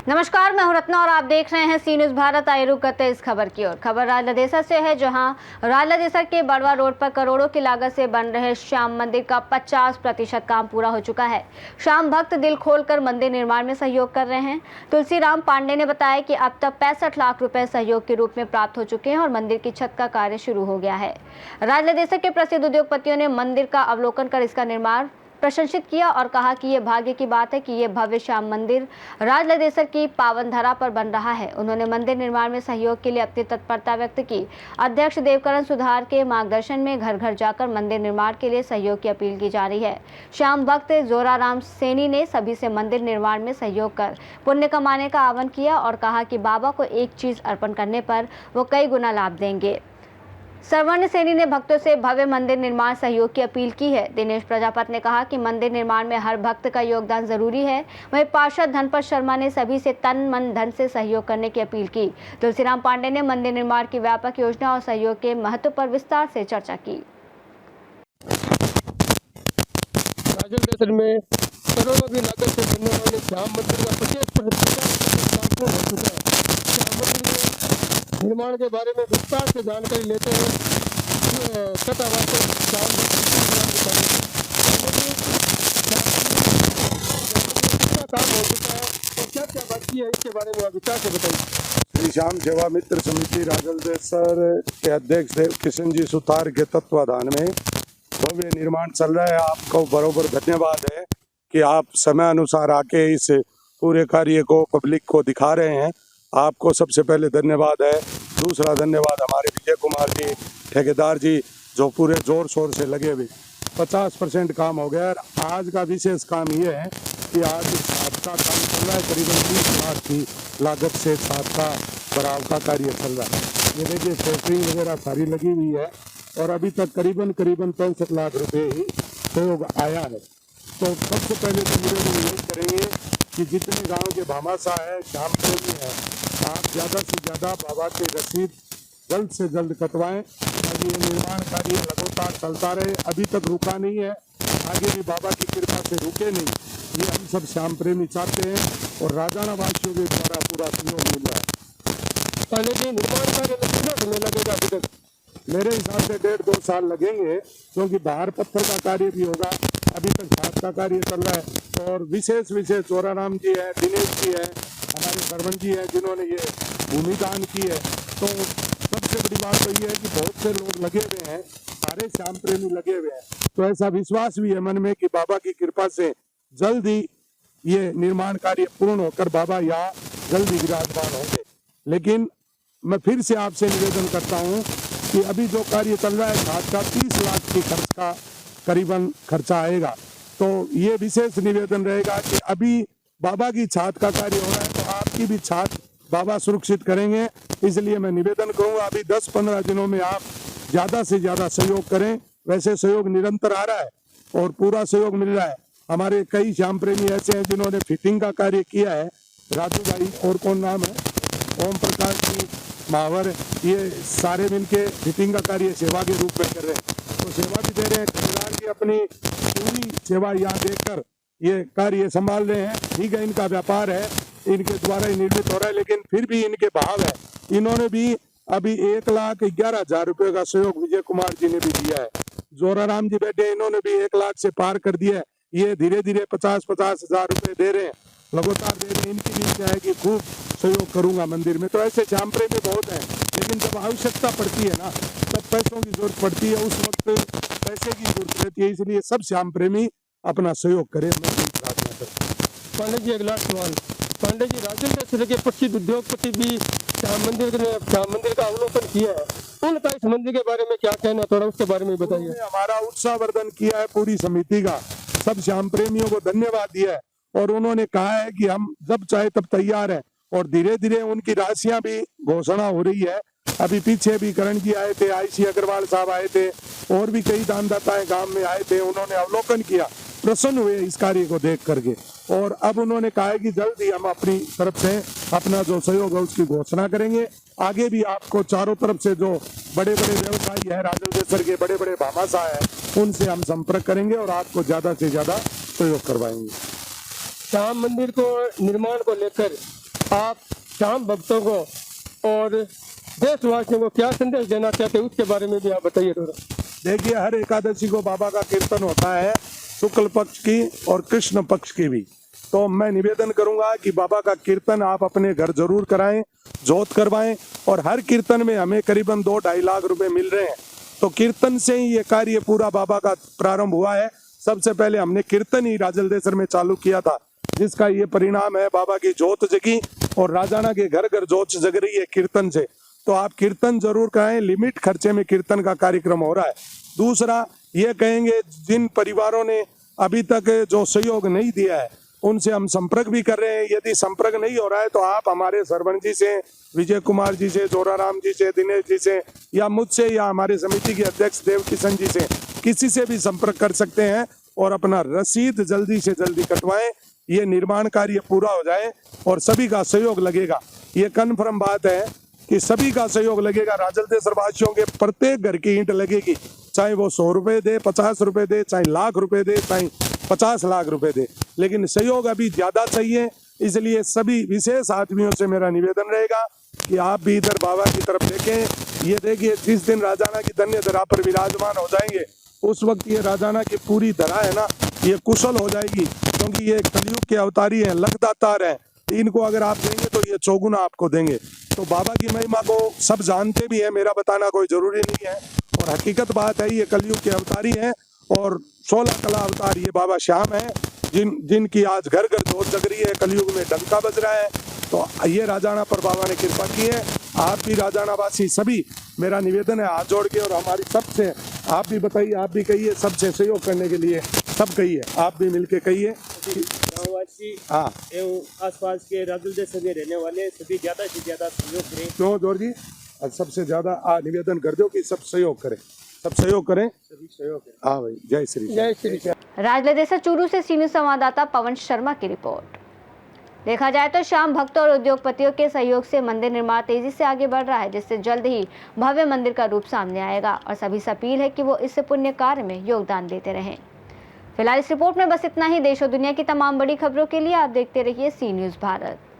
नमस्कार, मैं हूं रत्ना और आप देख रहे हैं सी न्यूज भारत। आए रुक करते इस खबर की ओर। खबर राजलदेसर से है, जहां राजलदेसर के बड़वा रोड पर करोड़ों की लागत से बन रहे श्याम मंदिर का 50% काम पूरा हो चुका है। श्याम भक्त दिल खोलकर मंदिर निर्माण में सहयोग कर रहे हैं। तुलसीराम पांडे ने बताया कि अब तक 65 लाख रुपए सहयोग के रूप में प्राप्त हो चुके हैं और मंदिर की छत का कार्य शुरू हो गया है। राजलदेसर के प्रसिद्ध उद्योगपतियों ने मंदिर का अवलोकन कर इसका निर्माण प्रशंसित किया और कहा कि ये भाग्य की बात है कि ये भव्य श्याम मंदिर राजलदेसर की पावन धरा पर बन रहा है। उन्होंने मंदिर निर्माण में सहयोग के लिए अपनी तत्परता व्यक्त की। अध्यक्ष देवकरण सुधार के मार्गदर्शन में घर घर जाकर मंदिर निर्माण के लिए सहयोग की अपील की जा रही है। श्याम भक्त जोराराम सैनी ने सभी से मंदिर निर्माण में सहयोग कर पुण्य कमाने का आह्वान किया और कहा कि बाबा को एक चीज अर्पण करने पर वो कई गुना लाभ देंगे। स्वर्ण सैनी ने भक्तों से भव्य मंदिर निर्माण सहयोग की अपील की है। दिनेश प्रजापत ने कहा कि मंदिर निर्माण में हर भक्त का योगदान जरूरी है। वहीं पार्षद धनपत शर्मा ने सभी से तन मन धन से सहयोग करने की अपील की। तुलसीराम पांडे ने मंदिर निर्माण की व्यापक योजना और सहयोग के महत्व पर विस्तार से चर्चा की। राजलदेसर में करोड़ों की लागत से बनने वाले श्याम मंदिर का 50% हो चुका है। श्याम मंदिर निर्माण के बारे में विस्तार से जानकारी लेते हुए कथावाचक श्याम काम हो चुका है और क्या क्या बाकी है, इसके बारे में विचार से बताइए। श्री श्याम सेवा मित्र समिति राजलदेसर के अध्यक्ष देव किशन जी सुतार के तत्वाधान में भव्य निर्माण चल रहा है। आपको बरोबर धन्यवाद है कि आप समय अनुसार आके इस पूरे कार्य को पब्लिक को दिखा रहे हैं। आपको सबसे पहले धन्यवाद है। दूसरा धन्यवाद हमारे विजय कुमार जी ठेकेदार जी, जो पूरे जोर शोर से लगे हुए। 50% काम हो गया। आज का विशेष काम ये है कि आज छात का काम चल रहा है। करीबन 30 लाख की लागत से छात का भराव का कार्य चल रहा है। ये देखिए सेंटरिंग वगैरह सारी लगी हुई है और अभी तक करीबन 65 लाख रुपए ही सहयोग आया है। तो सबसे पहले तो निवेदन यही करेंगे कि जितने गांव के भामाशाह है, श्याम प्रेमी है, आप ज़्यादा से ज़्यादा बाबा की रसीद जल्द से जल्द कटवाएं ताकि ये निर्माण कार्य लगातार चलता रहे। अभी तक रुका नहीं है, आगे भी बाबा की कृपा से रुके नहीं, ये हम सब श्याम प्रेमी चाहते हैं और राजाना वासियों के द्वारा पूरा सहयोग मिल रहा है। पहले भी निर्माण कार्य में कितना समय लगेगा? अभी तक मेरे हिसाब से 1.5-2 साल लगेंगे, क्योंकि बाहर पत्थर का कार्य भी होगा। अभी तक छात का कार्य चल रहा है और विशेष जोराराम जी है, दिनेश जी है, हमारे सरपंच जी हैं जिन्होंने ये भूमि दान की है। तो सबसे बड़ी बात तो ये है कि बहुत से लोग लगे हुए हैं, सारे श्याम प्रेमी लगे हुए हैं। तो ऐसा विश्वास भी है मन में कि बाबा की कृपा से जल्द ही ये निर्माण कार्य पूर्ण होकर बाबा यहाँ जल्द ही विराजमान होंगे। लेकिन मैं फिर से आपसे निवेदन करता हूँ कि अभी जो कार्य चल रहा है छात का 30 लाख की खर्च का करीबन खर्चा आएगा। तो ये विशेष निवेदन रहेगा कि अभी बाबा की छात का कार्य हो रहा है, तो आपकी भी छात बाबा सुरक्षित करेंगे। इसलिए मैं निवेदन करूंगा अभी 10-15 दिनों में आप ज़्यादा से ज़्यादा सहयोग करें। वैसे सहयोग निरंतर आ रहा है और पूरा सहयोग मिल रहा है। हमारे कई श्याम प्रेमी ऐसे हैं जिन्होंने फिटिंग का कार्य किया है। राजू भाई और कौन नाम है, ओम प्रकाश जी, महावर, ये सारे मिलके फिटिंग का कार्य सेवा के रूप में कर रहे हैं। तो सेवा भी दे रहे हैं। ठेकेदार की अपनी पूरी सेवा यहाँ देकर ये कार्य संभाल रहे हैं। ठीक है, इनका व्यापार है, इनके द्वारा ही निर्मित हो रहा है, लेकिन फिर भी इनके भाव है। इन्होंने भी अभी 1,11,000 रुपये का सहयोग विजय कुमार जी ने भी दिया है। जोराराम जी बैठे, इन्होंने भी 1 लाख से पार कर दिया है। ये धीरे धीरे 50-50 हजार रुपये दे रहे हैं, लगातार दे रहे हैं। इनकी भी इच्छा है कि खूब सहयोग करूंगा मंदिर में। तो ऐसे श्याम प्रेमी बहुत हैं, लेकिन जब आवश्यकता पड़ती है ना, तब पैसों की जरूरत पड़ती है, उस वक्त पैसे की जरूरत रहती है। इसलिए सब श्याम प्रेमी अपना सहयोग करें, मैं प्रार्थना करता हूँ। पांडे जी, अगला सवाल। पांडे जी, राजलदेसर के प्रसिद्ध उद्योगपति भी श्याम मंदिर का अवलोकन किया है, उनका इस मंदिर के बारे में क्या कहना, थोड़ा उसके बारे में बताइए। हमारा उत्साहवर्धन किया है पूरी समिति का, सब श्याम प्रेमियों को धन्यवाद दिया है और उन्होंने कहा है कि हम जब चाहे तब तैयार हैं। और धीरे धीरे उनकी राशियां भी घोषणा हो रही है। अभी पीछे भी करण जी आए थे, आईसी अग्रवाल साहब आए थे और भी कई दानदाताएं गांव में आए थे। उन्होंने अवलोकन किया, प्रसन्न हुए इस कार्य को देख करके। और अब उन्होंने कहा है कि जल्द ही हम अपनी तरफ से अपना जो सहयोग है उसकी घोषणा करेंगे। आगे भी आपको चारों तरफ से जो बड़े बड़े व्यवसायी है, राजलदेसर के बड़े बड़े भामाशाह है, उनसे हम संपर्क करेंगे और आपको ज्यादा से ज्यादा सहयोग करवाएंगे। श्याम मंदिर को निर्माण को लेकर आप श्याम भक्तों को और देशवासियों को क्या संदेश देना चाहते हैं, उसके बारे में भी आप बताइए थोड़ा। देखिए, हर एकादशी को बाबा का कीर्तन होता है, शुक्ल पक्ष की और कृष्ण पक्ष की भी। तो मैं निवेदन करूंगा कि बाबा का कीर्तन आप अपने घर जरूर कराएं, जोत करवाएं। और हर कीर्तन में हमें करीबन 2-2.5 लाख रुपए मिल रहे हैं। तो कीर्तन से ही ये कार्य पूरा बाबा का प्रारंभ हुआ है। सबसे पहले हमने कीर्तन ही राजलदेसर में चालू किया था, जिसका ये परिणाम है बाबा की जोत जगी और राजाना के घर घर जोत जग रही है कीर्तन से। तो आप कीर्तन जरूर कराएं, लिमिट खर्चे में कीर्तन का कार्यक्रम हो रहा है। दूसरा ये कहेंगे, जिन परिवारों ने अभी तक जो सहयोग नहीं दिया है उनसे हम संपर्क भी कर रहे हैं। यदि संपर्क नहीं हो रहा है तो आप हमारे सरपंच जी से, विजय कुमार जी से, जोराराम जी से, दिनेश जी से, या मुझसे, या हमारे समिति के अध्यक्ष देव किशन जी से, किसी से भी संपर्क कर सकते हैं और अपना रसीद जल्दी से जल्दी कटवाएं। ये निर्माण कार्य पूरा हो जाए और सभी का सहयोग लगेगा। ये कन्फर्म बात है कि सभी का सहयोग लगेगा। राजलदेसर वासियों के प्रत्येक घर की ईंट लगेगी, चाहे वो 100 रुपए दे, 50 रुपए दे, चाहे लाख रुपए दे, चाहे 50 लाख रुपए दे, लेकिन सहयोग अभी ज्यादा चाहिए। इसलिए सभी विशेष आदमियों से मेरा निवेदन रहेगा कि आप भी इधर बाबा की तरफ देखें। ये देखिए, जिस दिन राजाना की धन्य धरा पर विराजमान हो जाएंगे, उस वक्त ये राजाना की पूरी धरा है ना, ये कुशल हो जाएगी, क्योंकि ये कलयुग के अवतारी हैं, लखदातार हैं। इनको अगर आप देंगे तो ये चौगुना आपको देंगे। तो बाबा की महिमा को सब जानते भी हैं, मेरा बताना कोई जरूरी नहीं है। और हकीकत बात है, ये कलयुग के अवतारी हैं और 16 कला अवतार ये बाबा श्याम है, जिनकी आज घर घर जोत जग रही है, कलयुग में डंका बज रहा है। तो ये राजाना पर बाबा ने कृपा की है। आप भी राजाना वासी सभी, मेरा निवेदन है हाथ जोड़ के, और हमारी सबसे, आप भी बताइए, आप भी कहिए, सबसे सहयोग करने के लिए सब कहिए, आप भी मिलके कहिए। गाँववासी हाँ, एवं आसपास के राजलदेसर में रहने वाले सभी ज्यादा से ज्यादा सहयोग करें। क्यों जोर जी, सबसे ज्यादा निवेदन कर दो कि सब सहयोग करें, सब सहयोग करें, सभी सहयोग करें। हाँ भाई, जय श्री जय श्री राम। राजलदेसर चूरू से सीनियर संवाददाता पवन शर्मा की रिपोर्ट। देखा जाए तो श्याम भक्तों और उद्योगपतियों के सहयोग से मंदिर निर्माण तेजी से आगे बढ़ रहा है, जिससे जल्द ही भव्य मंदिर का रूप सामने आएगा और सभी से अपील है कि वो इस पुण्य कार्य में योगदान देते रहें। फिलहाल इस रिपोर्ट में बस इतना ही। देश और दुनिया की तमाम बड़ी खबरों के लिए आप देखते रहिए सी न्यूज़ भारत।